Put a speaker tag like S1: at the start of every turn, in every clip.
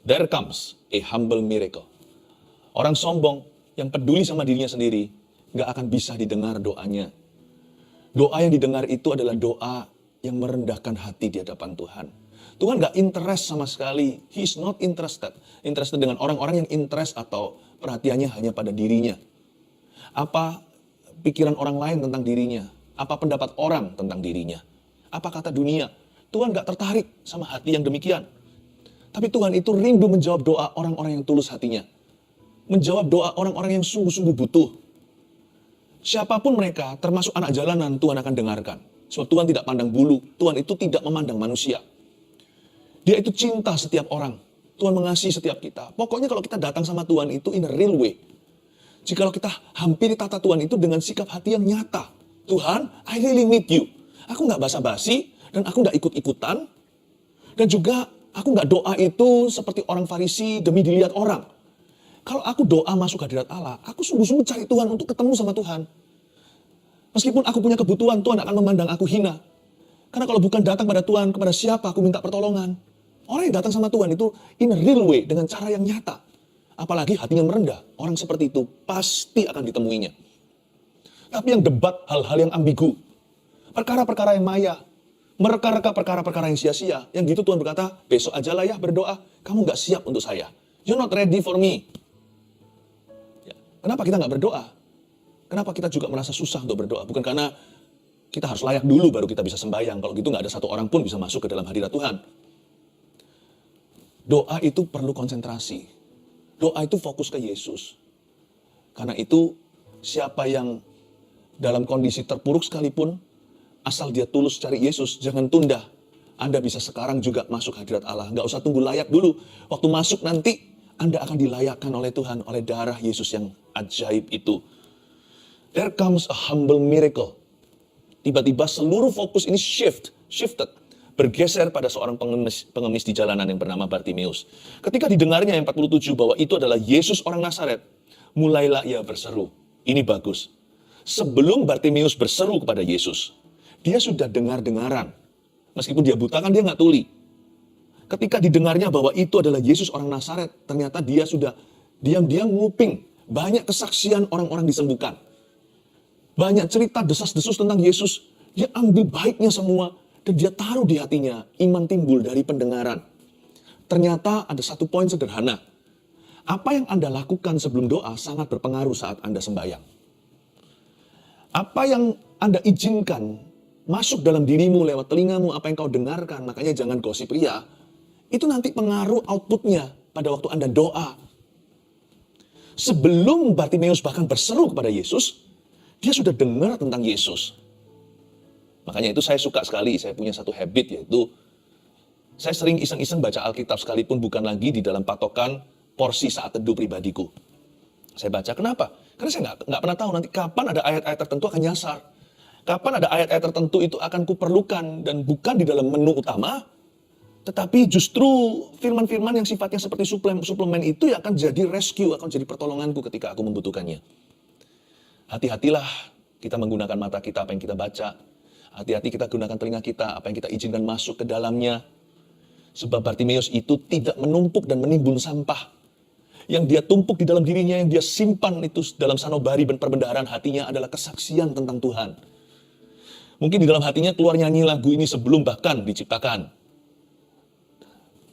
S1: There comes a humble miracle. Orang sombong yang peduli sama dirinya sendiri, gak akan bisa didengar doanya. Doa yang didengar itu adalah doa yang merendahkan hati di hadapan Tuhan. Tuhan gak interest sama sekali. He is not interested. Interested dengan orang-orang yang interest atau perhatiannya hanya pada dirinya. Apa pikiran orang lain tentang dirinya? Apa pendapat orang tentang dirinya? Apa kata dunia? Tuhan gak tertarik sama hati yang demikian. Tapi Tuhan itu rindu menjawab doa orang-orang yang tulus hatinya. Menjawab doa orang-orang yang sungguh-sungguh butuh. Siapapun mereka, termasuk anak jalanan, Tuhan akan dengarkan. Sebab Tuhan tidak pandang bulu. Tuhan itu tidak memandang manusia. Dia itu cinta setiap orang. Tuhan mengasihi setiap kita. Pokoknya kalau kita datang sama Tuhan itu in a real way. Jikalau kita hampiri tata Tuhan itu dengan sikap hati yang nyata. Tuhan, I really need you. Aku gak basa-basi, dan aku gak ikut-ikutan. Dan juga aku gak doa itu seperti orang Farisi demi dilihat orang. Kalau aku doa masuk hadirat Allah, aku sungguh-sungguh cari Tuhan untuk ketemu sama Tuhan. Meskipun aku punya kebutuhan, Tuhan akan memandang aku hina. Karena kalau bukan datang pada Tuhan, kepada siapa aku minta pertolongan? Orang yang datang sama Tuhan itu in a real way, dengan cara yang nyata. Apalagi hatinya merendah, orang seperti itu pasti akan ditemuinya. Tapi yang debat hal-hal yang ambigu, perkara-perkara yang maya, mereka-reka perkara-perkara yang sia-sia, yang gitu Tuhan berkata, besok aja lah ya berdoa, kamu gak siap untuk saya. You're not ready for me. Kenapa kita nggak berdoa? Kenapa kita juga merasa susah untuk berdoa? Bukan karena kita harus layak dulu baru kita bisa sembahyang. Kalau gitu nggak ada satu orang pun bisa masuk ke dalam hadirat Tuhan. Doa itu perlu konsentrasi. Doa itu fokus ke Yesus. Karena itu siapa yang dalam kondisi terpuruk sekalipun, asal dia tulus cari Yesus, jangan tunda. Anda bisa sekarang juga masuk hadirat Allah. Nggak usah tunggu layak dulu. Waktu masuk nanti, Anda akan dilayakkan oleh Tuhan, oleh darah Yesus yang ajaib itu. There comes a humble miracle. Tiba-tiba seluruh fokus ini shifted. Bergeser pada seorang pengemis di jalanan yang bernama Bartimeus. Ketika didengarnya yang 47 bahwa itu adalah Yesus orang Nazaret, mulailah ia berseru. Ini bagus. Sebelum Bartimeus berseru kepada Yesus, dia sudah dengar-dengaran. Meskipun dia buta kan dia nggak tuli. Ketika didengarnya bahwa itu adalah Yesus orang Nazaret, ternyata dia sudah diam-diam nguping. Banyak kesaksian orang-orang disembuhkan. Banyak cerita desas-desus tentang Yesus. Dia ambil baiknya semua dan dia taruh di hatinya. Iman timbul dari pendengaran. Ternyata ada satu poin sederhana. Apa yang Anda lakukan sebelum doa sangat berpengaruh saat Anda sembahyang. Apa yang Anda izinkan masuk dalam dirimu lewat telingamu, apa yang kau dengarkan, makanya jangan gosip ria. Itu nanti pengaruh outputnya pada waktu Anda doa. Sebelum Bartimeus bahkan berseru kepada Yesus, dia sudah dengar tentang Yesus. Makanya itu saya suka sekali, saya punya satu habit yaitu, saya sering iseng-iseng baca Alkitab sekalipun bukan lagi di dalam patokan porsi saat teduh pribadiku. Saya baca, kenapa? Karena saya nggak pernah tahu nanti kapan ada ayat-ayat tertentu akan nyasar. Kapan ada ayat-ayat tertentu itu akan kuperlukan dan bukan di dalam menu utama, tetapi justru firman-firman yang sifatnya seperti suplemen itu yang akan jadi rescue, akan jadi pertolonganku ketika aku membutuhkannya. Hati-hatilah kita menggunakan mata kita apa yang kita baca. Hati-hati kita gunakan telinga kita apa yang kita izinkan masuk ke dalamnya. Sebab Bartimeus itu tidak menumpuk dan menimbun sampah. Yang dia tumpuk di dalam dirinya, yang dia simpan itu dalam sanubari dan perbendaharaan hatinya adalah kesaksian tentang Tuhan. Mungkin di dalam hatinya keluar nyanyi lagu ini sebelum bahkan diciptakan.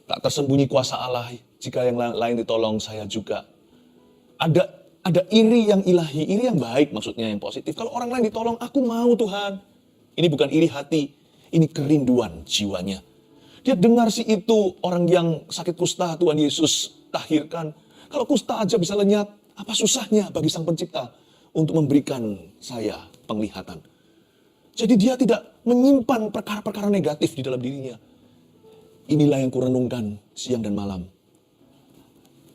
S1: Tak tersembunyi kuasa Allah, jika yang lain ditolong saya juga. Ada iri yang ilahi, iri yang baik maksudnya, yang positif. Kalau orang lain ditolong, aku mau Tuhan. Ini bukan iri hati, ini kerinduan jiwanya. Dia dengar si itu, orang yang sakit kusta Tuhan Yesus tahirkan. Kalau kusta aja bisa lenyap, apa susahnya bagi Sang Pencipta untuk memberikan saya penglihatan. Jadi dia tidak menyimpan perkara-perkara negatif di dalam dirinya. Inilah yang kurenungkan siang dan malam.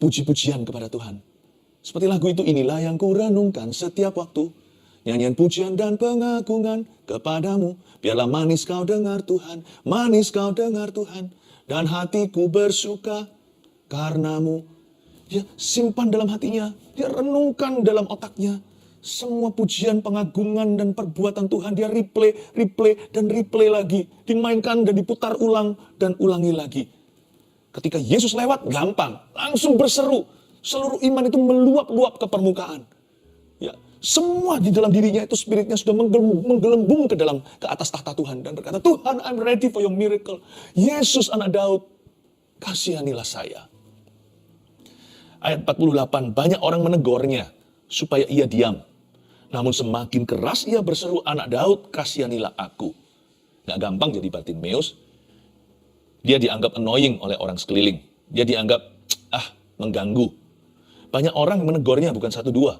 S1: Puji-pujian kepada Tuhan. Seperti lagu itu, inilah yang kurenungkan setiap waktu. Nyanyian pujian dan pengagungan kepadamu. Biarlah manis kau dengar Tuhan, manis kau dengar Tuhan. Dan hatiku bersuka karenamu. Dia simpan dalam hatinya, dia renungkan dalam otaknya. Semua pujian, pengagungan, dan perbuatan Tuhan, dia replay lagi. Dimainkan dan diputar ulang dan ulangi lagi. Ketika Yesus lewat, gampang. Langsung berseru. Seluruh iman itu meluap-luap ke permukaan. Ya, semua di dalam dirinya itu spiritnya sudah menggelembung ke atas tahta Tuhan. Dan berkata, Tuhan, I'm ready for your miracle. Yesus anak Daud, kasihanilah saya. Ayat 48, banyak orang menegurnya supaya ia diam. Namun semakin keras ia berseru, anak Daud, kasihanilah aku. Nggak gampang jadi Bartimeus. Dia dianggap annoying oleh orang sekeliling. Dia dianggap, mengganggu. Banyak orang menegurnya, bukan satu dua.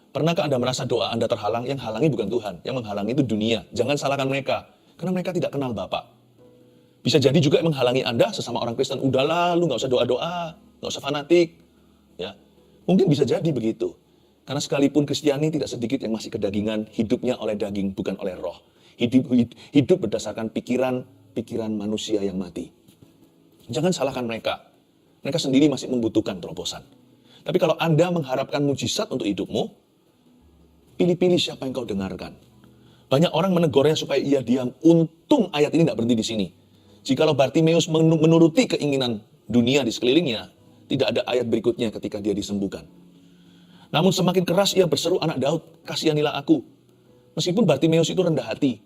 S1: Pernahkah Anda merasa doa Anda terhalang? Yang halangi bukan Tuhan. Yang menghalangi itu dunia. Jangan salahkan mereka. Karena mereka tidak kenal Bapa. Bisa jadi juga yang menghalangi Anda sesama orang Kristen. Udahlah, lu nggak usah doa-doa. Nggak usah fanatik. Ya, mungkin bisa jadi begitu. Karena sekalipun Kristiani tidak sedikit yang masih kedagingan, hidupnya oleh daging, bukan oleh roh. Hidup berdasarkan pikiran manusia yang mati. Jangan salahkan mereka. Mereka sendiri masih membutuhkan terobosan. Tapi kalau Anda mengharapkan mujizat untuk hidupmu, pilih-pilih siapa yang kau dengarkan. Banyak orang menegurnya supaya ia diam. Untung ayat ini tidak berhenti di sini. Jikalau Bartimeus menuruti keinginan dunia di sekelilingnya, tidak ada ayat berikutnya ketika dia disembuhkan. Namun semakin keras ia berseru, anak Daud, kasihanilah aku. Meskipun Bartimeus itu rendah hati,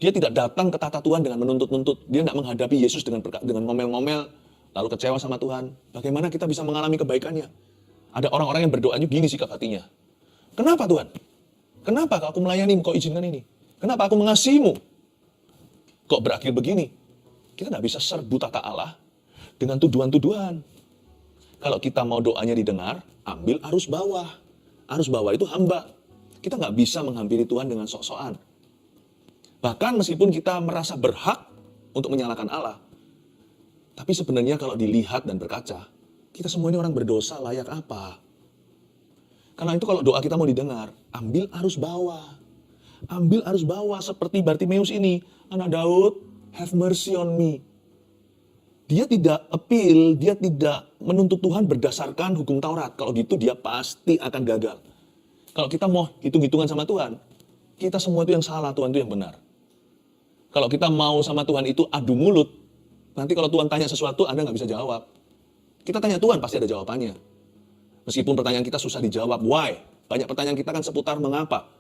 S1: dia tidak datang ke tahta Tuhan dengan menuntut-nuntut. Dia tidak menghadapi Yesus dengan ngomel-ngomel, lalu kecewa sama Tuhan. Bagaimana kita bisa mengalami kebaikannya? Ada orang-orang yang berdoanya gini sikap hatinya. Kenapa Tuhan? Kenapa aku melayani kau izinkan ini? Kenapa aku mengasihimu? Kok berakhir begini? Kita tidak bisa serbu tata Allah dengan tuduhan-tuduhan. Kalau kita mau doanya didengar, ambil arus bawah. Arus bawah itu hamba. Kita nggak bisa menghampiri Tuhan dengan sok-sokan. Bahkan meskipun kita merasa berhak untuk menyalahkan Allah. Tapi sebenarnya kalau dilihat dan berkaca, kita semua ini orang berdosa, layak apa? Karena itu kalau doa kita mau didengar, ambil arus bawah. Ambil arus bawah seperti Bartimeus ini. Anak Daud, have mercy on me. Dia tidak appeal, dia tidak menuntut Tuhan berdasarkan hukum Taurat. Kalau gitu dia pasti akan gagal. Kalau kita mau hitung-hitungan sama Tuhan, kita semua itu yang salah, Tuhan itu yang benar. Kalau kita mau sama Tuhan itu adu mulut, nanti kalau Tuhan tanya sesuatu, Anda nggak bisa jawab. Kita tanya Tuhan, pasti ada jawabannya. Meskipun pertanyaan kita susah dijawab, why? Banyak pertanyaan kita kan seputar mengapa.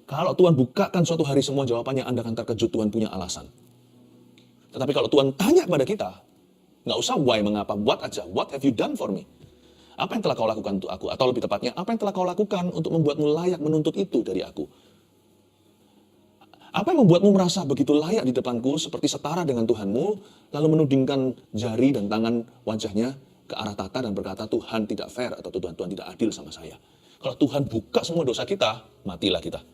S1: Kalau Tuhan bukakan suatu hari semua jawabannya, Anda akan terkejut, Tuhan punya alasan. Tetapi kalau Tuhan tanya kepada kita, nggak usah why, mengapa, buat aja. What have you done for me? Apa yang telah kau lakukan untuk aku? Atau lebih tepatnya, apa yang telah kau lakukan untuk membuatmu layak menuntut itu dari aku? Apa yang membuatmu merasa begitu layak di depanku, seperti setara dengan Tuhanmu, lalu menudingkan jari dan tangan wajahnya ke arah tata dan berkata, Tuhan tidak fair, atau Tuhan tidak adil sama saya. Kalau Tuhan buka semua dosa kita, matilah kita.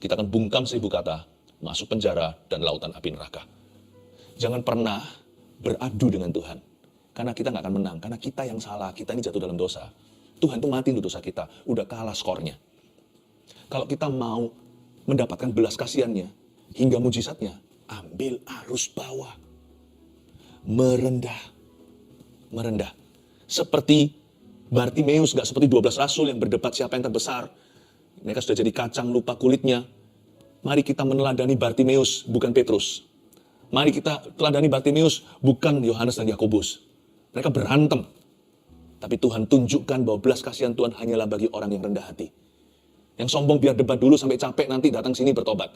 S1: Kita akan bungkam 1000 kata, masuk penjara dan lautan api neraka. Jangan pernah beradu dengan Tuhan. Karena kita nggak akan menang. Karena kita yang salah. Kita ini jatuh dalam dosa. Tuhan itu mati untuk dosa kita. Udah kalah skornya. Kalau kita mau mendapatkan belas kasihannya, hingga mujizatnya, ambil arus bawah. Merendah. Merendah. Seperti Bartimeus, nggak seperti 12 rasul yang berdebat siapa yang terbesar. Mereka sudah jadi kacang, lupa kulitnya. Mari kita meneladani Bartimeus, bukan Petrus. Mari kita teladani Bartimeus, bukan Yohanes dan Yakobus. Mereka berantem. Tapi Tuhan tunjukkan bahwa belas kasihan Tuhan hanyalah bagi orang yang rendah hati. Yang sombong biar debat dulu sampai capek, nanti datang sini bertobat.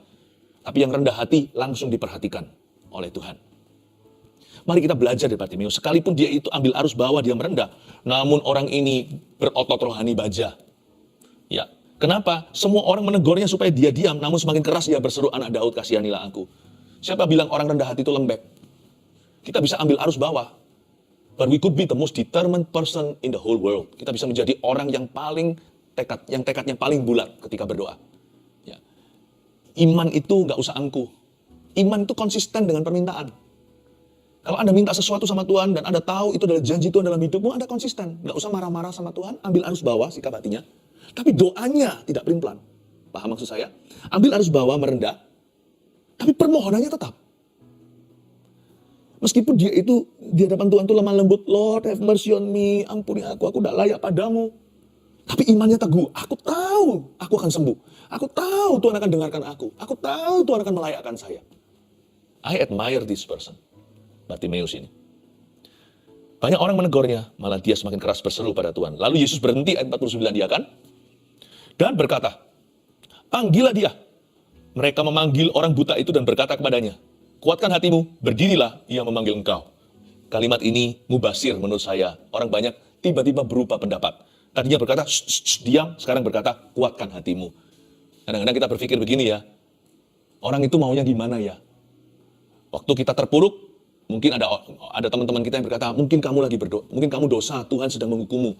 S1: Tapi yang rendah hati langsung diperhatikan oleh Tuhan. Mari kita belajar dari Bartimeus. Sekalipun dia itu ambil arus bawah, dia merendah. Namun orang ini berotot rohani baja. Ya, kenapa? Semua orang menegurnya supaya dia diam. Namun semakin keras dia berseru, anak Daud, kasihanilah aku. Siapa bilang orang rendah hati itu lembek? Kita bisa ambil arus bawah. But we could be the most determined person in the whole world. Kita bisa menjadi orang yang paling tekadnya paling bulat ketika berdoa. Ya. Iman itu nggak usah angkuh. Iman itu konsisten dengan permintaan. Kalau Anda minta sesuatu sama Tuhan dan Anda tahu itu adalah janji Tuhan dalam hidupmu, Anda konsisten. Nggak usah marah-marah sama Tuhan, ambil arus bawah sikap hatinya. Tapi doanya tidak pelin-pelan. Paham maksud saya? Ambil arus bawah merendah, tapi permohonannya tetap. Meskipun dia itu di hadapan Tuhan itu lemah lembut, Lord have mercy on me, ampuni aku tidak layak padamu. Tapi imannya teguh, aku tahu aku akan sembuh. Aku tahu Tuhan akan dengarkan aku. Aku tahu Tuhan akan melayakkan saya. I admire this person, Bartimeus ini. Banyak orang menegurnya, malah dia semakin keras berseru pada Tuhan. Lalu Yesus berhenti, ayat 49 dia kan, dan berkata, panggillah dia. Mereka memanggil orang buta itu dan berkata kepadanya, kuatkan hatimu, berdirilah, ia memanggil engkau. Kalimat ini mubasir menurut saya. Orang banyak tiba-tiba berubah pendapat. Tadinya berkata, diam, sekarang berkata, kuatkan hatimu. Kadang-kadang kita berpikir begini ya, orang itu maunya gimana ya? Waktu kita terpuruk, mungkin ada teman-teman kita yang berkata, mungkin kamu lagi berdoa, mungkin kamu dosa, Tuhan sedang menghukummu.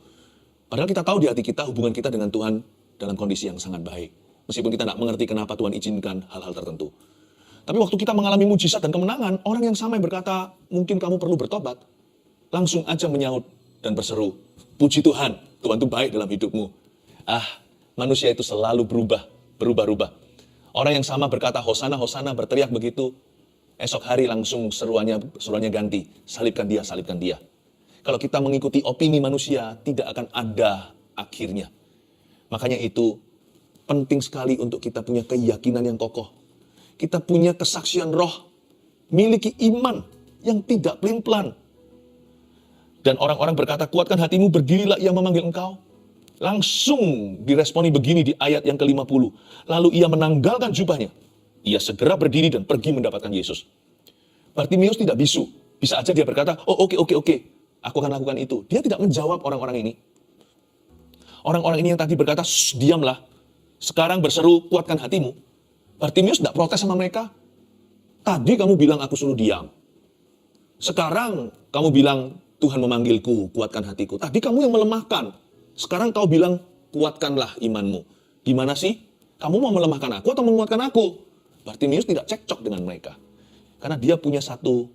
S1: Padahal kita tahu di hati kita, hubungan kita dengan Tuhan dalam kondisi yang sangat baik. Meskipun kita tidak mengerti kenapa Tuhan izinkan hal-hal tertentu. Tapi waktu kita mengalami mujizat dan kemenangan, orang yang sama yang berkata, mungkin kamu perlu bertobat, langsung aja menyaut dan berseru, puji Tuhan, Tuhan itu baik dalam hidupmu. Manusia itu selalu berubah-ubah. Orang yang sama berkata, Hosana, Hosana, berteriak begitu, esok hari langsung seruannya ganti, salibkan dia, salibkan dia. Kalau kita mengikuti opini manusia, tidak akan ada akhirnya. Makanya itu penting sekali untuk kita punya keyakinan yang kokoh. Kita punya kesaksian roh, miliki iman yang tidak pelin-pelan. Dan orang-orang berkata, kuatkan hatimu, berdirilah, ia memanggil engkau. Langsung diresponi begini di ayat yang ke-50. Lalu ia menanggalkan jubahnya. Ia segera berdiri dan pergi mendapatkan Yesus. Bartimeus tidak bisu. Bisa aja dia berkata, oke, aku akan lakukan itu. Dia tidak menjawab orang-orang ini. Orang-orang ini yang tadi berkata, diamlah. Sekarang berseru, kuatkan hatimu. Bartimeus tidak protes sama mereka. Tadi kamu bilang aku suruh diam. Sekarang kamu bilang Tuhan memanggilku, kuatkan hatiku. Tadi kamu yang melemahkan. Sekarang kau bilang kuatkanlah imanmu. Gimana sih? Kamu mau melemahkan aku atau menguatkan aku? Bartimeus tidak cekcok dengan mereka. Karena dia punya satu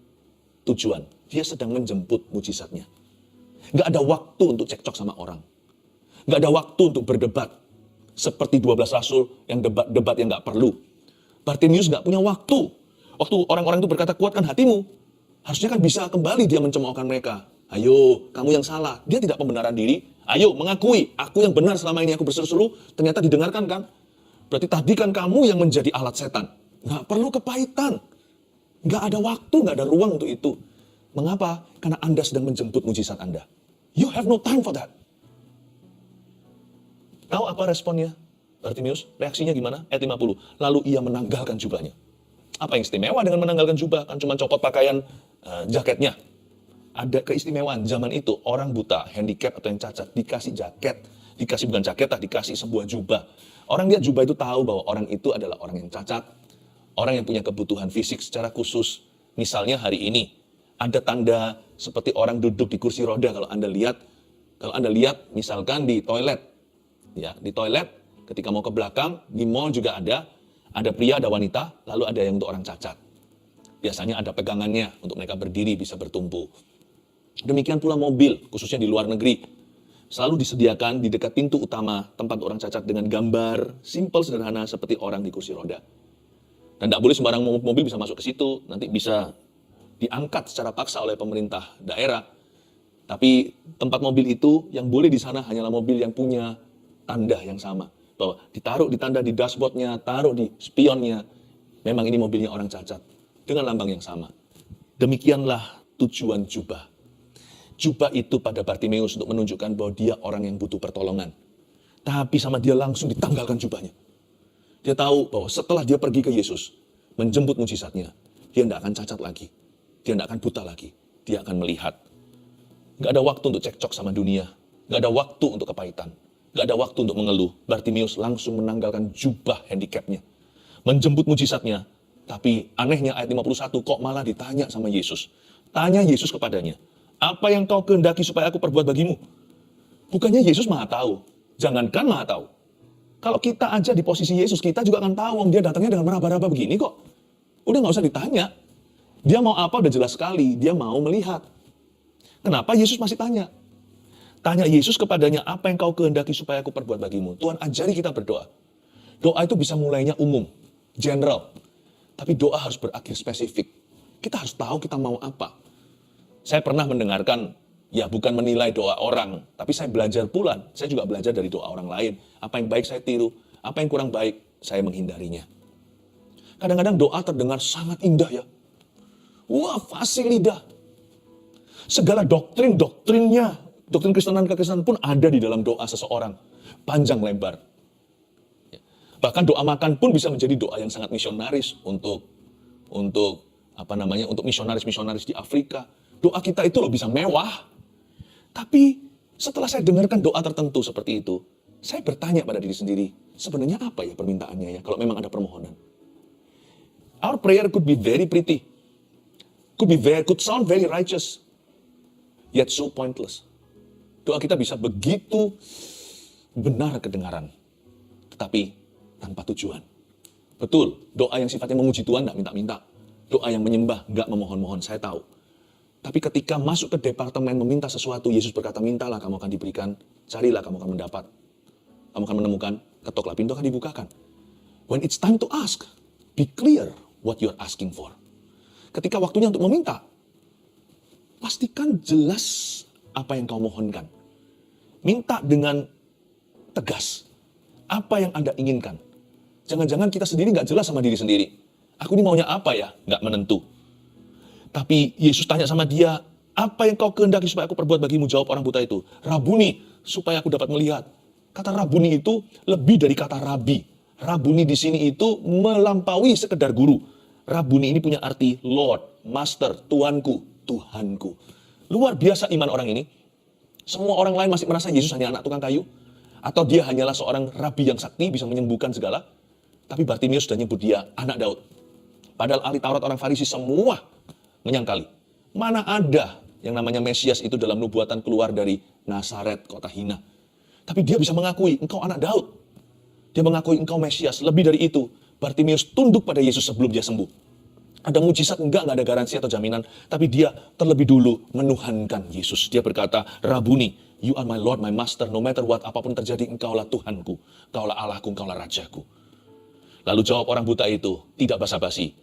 S1: tujuan. Dia sedang menjemput mujizatnya. Gak ada waktu untuk cekcok sama orang. Gak ada waktu untuk berdebat. Seperti 12 rasul yang debat yang gak perlu. Bartimeus gak punya waktu. Waktu orang-orang itu berkata, kuatkan hatimu. Harusnya kan bisa kembali dia mencemoohkan mereka. Ayo, kamu yang salah. Dia tidak pembenaran diri. Ayo, mengakui. Aku yang benar selama ini aku berseru-seru. Ternyata didengarkan kan. Berarti tadi kan kamu yang menjadi alat setan. Gak perlu kepahitan. Gak ada waktu, gak ada ruang untuk itu. Mengapa? Karena Anda sedang menjemput mujizat Anda. You have no time for that. Tahu apa responnya? Bartimeus, reaksinya gimana? Ayat 50. Lalu ia menanggalkan jubahnya. Apa yang istimewa dengan menanggalkan jubah? Kan cuma copot pakaian jaketnya. Ada keistimewaan zaman itu. Orang buta, handicap atau yang cacat dikasih jaket. Dikasih bukan jaket, dikasih sebuah jubah. Orang lihat jubah itu tahu bahwa orang itu adalah orang yang cacat. Orang yang punya kebutuhan fisik secara khusus. Misalnya hari ini ada tanda seperti orang duduk di kursi roda. Kalau Anda lihat misalkan di toilet. Ya, di toilet. Ketika mau ke belakang, di mall juga ada pria, ada wanita, lalu ada yang untuk orang cacat. Biasanya ada pegangannya untuk mereka berdiri bisa bertumpu. Demikian pula mobil, khususnya di luar negeri. Selalu disediakan di dekat pintu utama tempat orang cacat dengan gambar simpel sederhana seperti orang di kursi roda. Dan tidak boleh sembarang mobil bisa masuk ke situ, nanti bisa diangkat secara paksa oleh pemerintah daerah. Tapi tempat mobil itu yang boleh di sana hanyalah mobil yang punya tanda yang sama. Bahwa ditaruh di tanda di dashboardnya, taruh di spionnya. Memang ini mobilnya orang cacat. Dengan lambang yang sama. Demikianlah tujuan jubah. Jubah itu pada Bartimeus untuk menunjukkan bahwa dia orang yang butuh pertolongan. Tapi sama dia langsung ditanggalkan jubahnya. Dia tahu bahwa setelah dia pergi ke Yesus, menjemput mujizatnya, dia tidak akan cacat lagi. Dia tidak akan buta lagi. Dia akan melihat. Gak ada waktu untuk cekcok sama dunia. Gak ada waktu untuk kepahitan. Gak ada waktu untuk mengeluh. Bartimeus langsung menanggalkan jubah handicapnya. Menjemput mujizatnya. Tapi anehnya ayat 51 kok malah ditanya sama Yesus. Tanya Yesus kepadanya. Apa yang kau kehendaki supaya aku perbuat bagimu? Bukannya Yesus maha tahu. Jangankan maha tahu. Kalau kita aja di posisi Yesus, kita juga akan tahu. Dia datangnya dengan meraba-raba begini kok. Udah gak usah ditanya. Dia mau apa udah jelas sekali. Dia mau melihat. Kenapa Yesus masih tanya? Tanya Yesus kepadanya, apa yang kau kehendaki supaya aku perbuat bagimu? Tuhan ajari kita berdoa. Doa itu bisa mulainya umum, general. Tapi doa harus berakhir spesifik. Kita harus tahu kita mau apa. Saya pernah mendengarkan, ya bukan menilai doa orang, tapi saya belajar pula. Saya juga belajar dari doa orang lain. Apa yang baik saya tiru, apa yang kurang baik saya menghindarinya. Kadang-kadang doa terdengar sangat indah ya. Wah, fasih lidah. Segala doktrinnya, doktrin kekristenan pun ada di dalam doa seseorang. Panjang lebar. Bahkan doa makan pun bisa menjadi doa yang sangat misionaris untuk misionaris-misionaris di Afrika. Doa kita itu loh bisa mewah. Tapi setelah saya dengarkan doa tertentu seperti itu, saya bertanya pada diri sendiri, sebenarnya apa ya permintaannya ya kalau memang ada permohonan? Our prayer could be very pretty. Could sound very righteous. Yet so pointless. Doa kita bisa begitu benar kedengaran. Tetapi tanpa tujuan. Betul, doa yang sifatnya memuji Tuhan tidak minta-minta. Doa yang menyembah, nggak memohon-mohon, saya tahu. Tapi ketika masuk ke departemen meminta sesuatu, Yesus berkata, mintalah kamu akan diberikan, carilah kamu akan mendapat. Kamu akan menemukan, ketoklah pintu akan dibukakan. When it's time to ask, be clear what you're asking for. Ketika waktunya untuk meminta, pastikan jelas apa yang kau mohonkan. Minta dengan tegas. Apa yang Anda inginkan. Jangan-jangan kita sendiri nggak jelas sama diri sendiri. Aku ini maunya apa ya? Nggak menentu. Tapi Yesus tanya sama dia, apa yang kau kehendaki supaya aku perbuat bagimu? Jawab orang buta itu, Rabuni, supaya aku dapat melihat. Kata Rabuni itu lebih dari kata Rabi. Rabuni di sini itu melampaui sekedar guru. Rabuni ini punya arti Lord, Master, Tuanku, Tuhanku. Luar biasa iman orang ini. Semua orang lain masih merasa Yesus hanya anak tukang kayu. Atau dia hanyalah seorang rabi yang sakti, bisa menyembuhkan segala. Tapi Bartimius sudah nyebut dia anak Daud. Padahal ahli Taurat orang Farisi semua menyangkali. Mana ada yang namanya Mesias itu dalam nubuatan keluar dari Nazaret, kota hina. Tapi dia bisa mengakui, engkau anak Daud. Dia mengakui engkau Mesias. Lebih dari itu, Bartimius tunduk pada Yesus sebelum dia sembuh. Ada mujizat, enggak ada garansi atau jaminan. Tapi dia terlebih dulu menuhankan Yesus. Dia berkata, Rabuni, you are my Lord, my Master. No matter what, apapun terjadi, engkaulah Tuhanku. Engkaulah Allahku, engkaulah Rajaku. Lalu jawab orang buta itu, tidak basa-basi,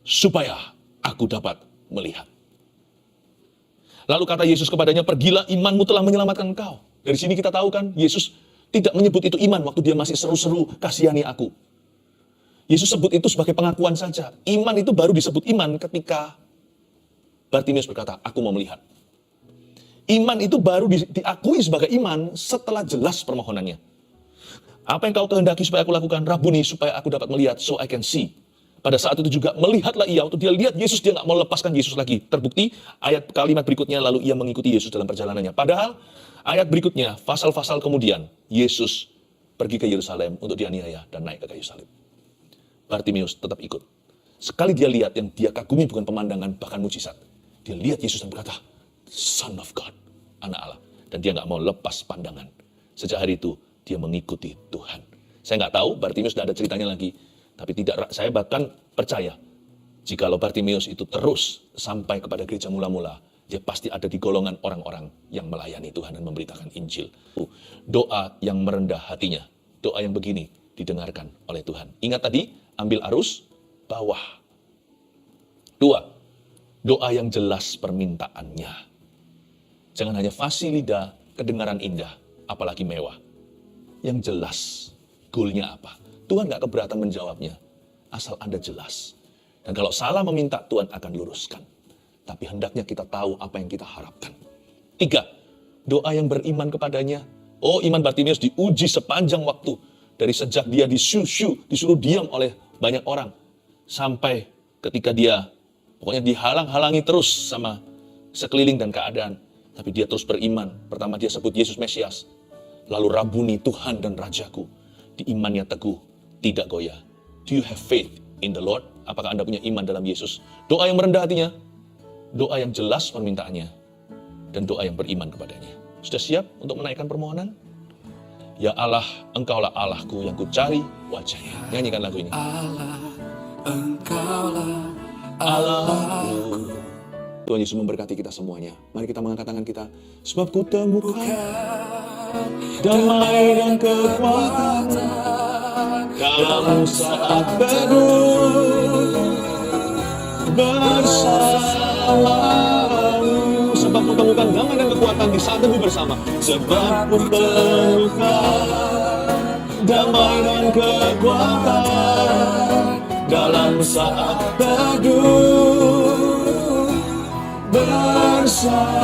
S1: supaya aku dapat melihat. Lalu kata Yesus kepadanya, pergilah, imanmu telah menyelamatkan engkau. Dari sini kita tahu kan, Yesus tidak menyebut itu iman waktu dia masih seru-seru, kasihani aku. Yesus sebut itu sebagai pengakuan saja. Iman itu baru disebut iman ketika Bartimius berkata, aku mau melihat. Iman itu baru diakui sebagai iman setelah jelas permohonannya. Apa yang kau kehendaki supaya aku lakukan? Rabuni, supaya aku dapat melihat, so I can see. Pada saat itu juga melihatlah ia, waktu dia lihat Yesus, dia nggak mau lepaskan Yesus lagi. Terbukti ayat kalimat berikutnya, lalu ia mengikuti Yesus dalam perjalanannya. Padahal ayat berikutnya, pasal-pasal kemudian, Yesus pergi ke Yerusalem untuk dianiaya dan naik ke kayu salib. Bartimius tetap ikut. Sekali dia lihat, yang dia kagumi bukan pemandangan, bahkan mujizat. Dia lihat Yesus dan berkata, Son of God, anak Allah. Dan dia nggak mau lepas pandangan. Sejak hari itu, dia mengikuti Tuhan. Saya nggak tahu, Bartimius tidak ada ceritanya lagi. Tapi saya bahkan percaya, jikalau Bartimius itu terus sampai kepada gereja mula-mula, dia pasti ada di golongan orang-orang yang melayani Tuhan dan memberitakan Injil. Doa yang merendah hatinya, doa yang begini didengarkan oleh Tuhan. Ingat tadi, ambil arus, bawah. 2, doa yang jelas permintaannya. Jangan hanya fasih lidah, kedengaran indah, apalagi mewah. Yang jelas, goalnya apa? Tuhan gak keberatan menjawabnya, asal Anda jelas. Dan kalau salah meminta, Tuhan akan luruskan. Tapi hendaknya kita tahu apa yang kita harapkan. 3, doa yang beriman kepadanya. Oh, iman Bartimius diuji sepanjang waktu. Dari sejak dia disuruh diam oleh banyak orang. Sampai ketika dia, pokoknya dihalang-halangi terus sama sekeliling dan keadaan. Tapi dia terus beriman. Pertama dia sebut Yesus Mesias. Lalu Rabuni, Tuhan dan Rajaku. Di imannya teguh, tidak goyah. Do you have faith in the Lord? Apakah Anda punya iman dalam Yesus? Doa yang merendah hatinya. Doa yang jelas permintaannya. Dan doa yang beriman kepadanya. Sudah siap untuk menaikkan permohonan? Ya Allah, Engkaulah Allahku yang ku cari wajahnya. Nyanyikan lagu ini.
S2: Allah, Engkaulah
S1: Allahku. Tuhan Yesus memberkati kita semuanya. Mari kita mengangkat tangan kita. Sebab ku temukan damai dan kekuatan dalam saat teduh bersamamu. Sebab ku temukan damai dan kekuatan di saat teduh bersama. Sebab ku temukan damai dan kekuatan dalam saat teduh
S2: bersamamu.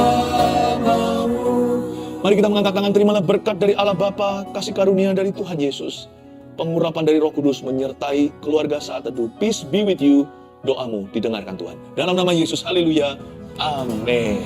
S1: Mari kita mengangkat tangan, terimalah berkat dari Allah Bapa, kasih karunia dari Tuhan Yesus, pengurapan dari Roh Kudus menyertai keluarga saat teduh. Peace be with you. Doamu didengarkan Tuhan. Dalam nama Yesus, haleluya. Amin.